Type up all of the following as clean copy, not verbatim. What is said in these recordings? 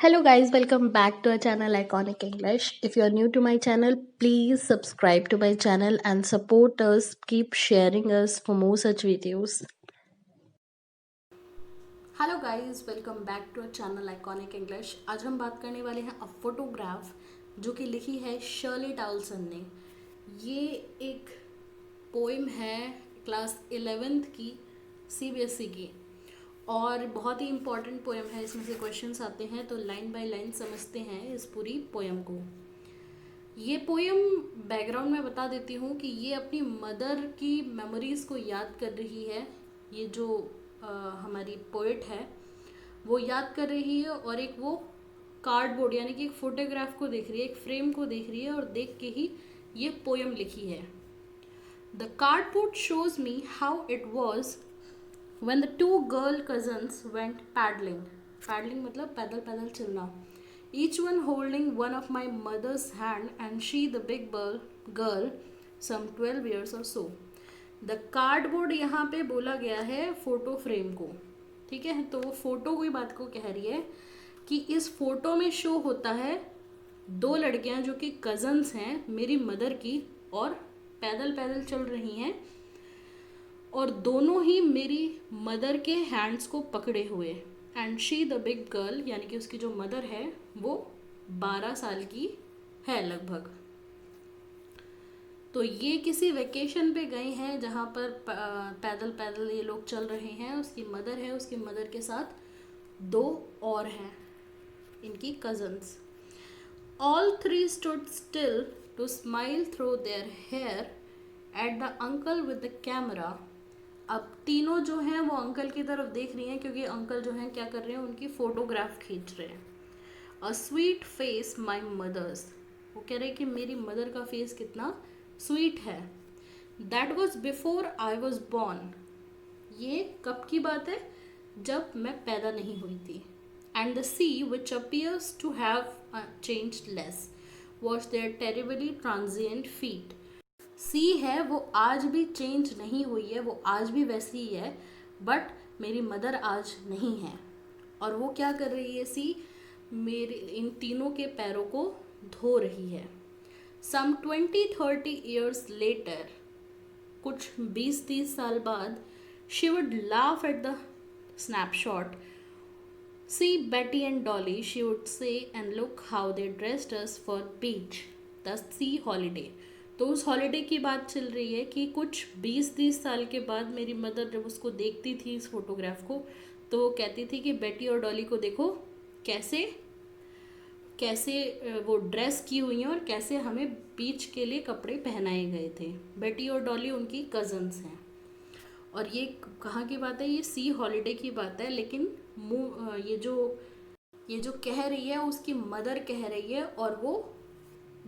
Hello guys, welcome back to our channel Iconic English. If you are new to my channel, please subscribe to my channel and support us. Keep sharing us for more such videos. Hello guys, welcome back to our channel iconic English. आज हम बात करने वाले हैं a photograph जो कि लिखी है शर्ली टाउलसन ने। ये एक पोइम है क्लास 11th की सीबीएसई की और बहुत ही इम्पॉर्टेंट पोएम है। इसमें से क्वेश्चंस आते हैं तो लाइन बाय लाइन समझते हैं इस पूरी पोएम को। ये पोएम बैकग्राउंड में बता देती हूँ कि ये अपनी मदर की मेमोरीज़ को याद कर रही है। ये जो हमारी पोएट है वो याद कर रही है और एक वो कार्डबोर्ड यानी कि एक फोटोग्राफ को देख रही है, एक फ्रेम को देख रही है और देख के ही ये पोएम लिखी है। The cardboard shows me how it was when the two girl cousins went paddling. Paddling मतलब पैदल पैदल चलना. Each one holding one of my mother's hand and she the big girl some 12 years or so. The cardboard यहाँ पे बोला गया है photo frame को, ठीक है। तो वो फोटो कोई बात को कह रही है कि इस फोटो में शो होता है दो लड़कियां जो कि कजन्स हैं मेरी मदर की और पैदल पैदल चल रही हैं और दोनों ही मेरी मदर के हैंड्स को पकड़े हुए। And she the big girl यानी कि उसकी जो मदर है वो 12 साल की है लगभग। तो ये किसी वेकेशन पे गए हैं जहाँ पर पैदल पैदल ये लोग चल रहे हैं। उसकी मदर है, उसकी मदर के साथ दो और हैं इनकी cousins. All three stood still to smile through their hair at the uncle with the camera. अब तीनों जो हैं वो अंकल की तरफ देख रही हैं क्योंकि अंकल जो हैं क्या कर रहे हैं, उनकी फोटोग्राफ खींच रहे हैं। A sweet face my mother's, वो कह रहे हैं कि मेरी मदर का फेस कितना स्वीट है। That was before I was born, ये कब की बात है, जब मैं पैदा नहीं हुई थी। And the sea which appears to have changed less was there terribly transient feet. Sea है वो आज भी चेंज नहीं हुई है, वो आज भी वैसी ही है, बट मेरी मदर आज नहीं है। और वो क्या कर रही है, सी मेरे इन तीनों के पैरों को धो रही है। सम 20-30 ईयर्स लेटर, कुछ 20-30 साल बाद, she would laugh at the snapshot. See Betty and Dolly, she would say, and look how they dressed us for beach the sea holiday. तो उस हॉलीडे की बात चल रही है कि कुछ 20-30 साल के बाद मेरी मदर जब उसको देखती थी इस फोटोग्राफ को तो वो कहती थी कि बेटी और डॉली को देखो कैसे कैसे वो ड्रेस की हुई हैं और कैसे हमें बीच के लिए कपड़े पहनाए गए थे। बेटी और डॉली उनकी कज़न्स हैं। और ये कहाँ की बात है, ये सी हॉलीडे की बात है, लेकिन ये जो कह रही है उसकी मदर कह रही है और वो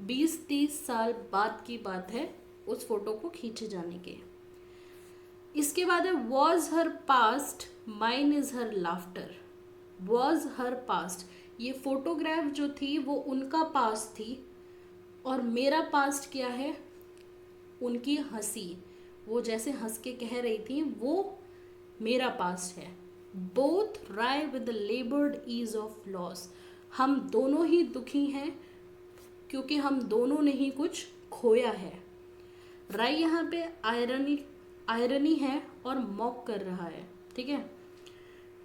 20-30 साल बाद की बात है उस फोटो को खींचे जाने के। इसके बाद है was her past mine is her laughter. Was her past, ये फोटोग्राफ जो थी वो उनका पास्ट थी और मेरा पास्ट क्या है, उनकी हंसी। वो जैसे हंस के कह रही थी वो मेरा पास्ट है। Both wry with the laboured ease of loss, हम दोनों ही दुखी हैं क्योंकि हम दोनों ने ही कुछ खोया है। राय यहाँ पे आयरनी है और मॉक कर रहा है, ठीक है।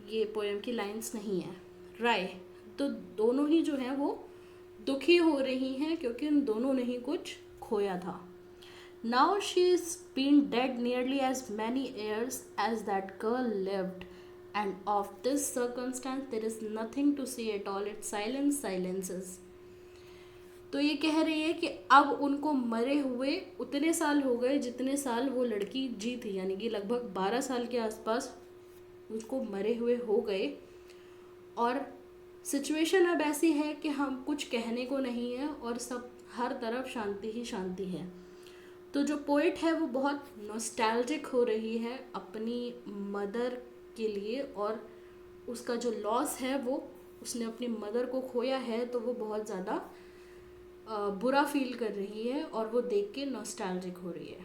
ये पोएम की लाइंस नहीं है। राय तो दोनों ही जो हैं वो दुखी हो रही हैं क्योंकि उन दोनों ने ही कुछ खोया था। Now she is been dead nearly as many years as that girl lived and of this circumstance there is nothing to say at all, it silences. तो ये कह रही है कि अब उनको मरे हुए उतने साल हो गए जितने साल वो लड़की जी थी, यानी कि लगभग 12 साल के आसपास उसको मरे हुए हो गए। और सिचुएशन अब ऐसी है कि हम कुछ कहने को नहीं है और सब हर तरफ शांति ही शांति है। तो जो पोइट है वो बहुत नॉस्टैल्जिक हो रही है अपनी मदर के लिए और उसका जो लॉस है वो उसने अपनी मदर को खोया है तो वो बहुत ज़्यादा बुरा फील कर रही है और वो देख के नॉस्टैल्जिक हो रही है।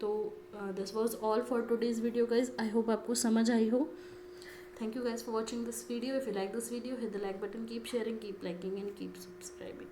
तो this was all for today's video guys. I hope आपको समझ आई हो। Thank you guys for watching this video. If you like this video, hit the like button, keep sharing, keep liking, and keep subscribing.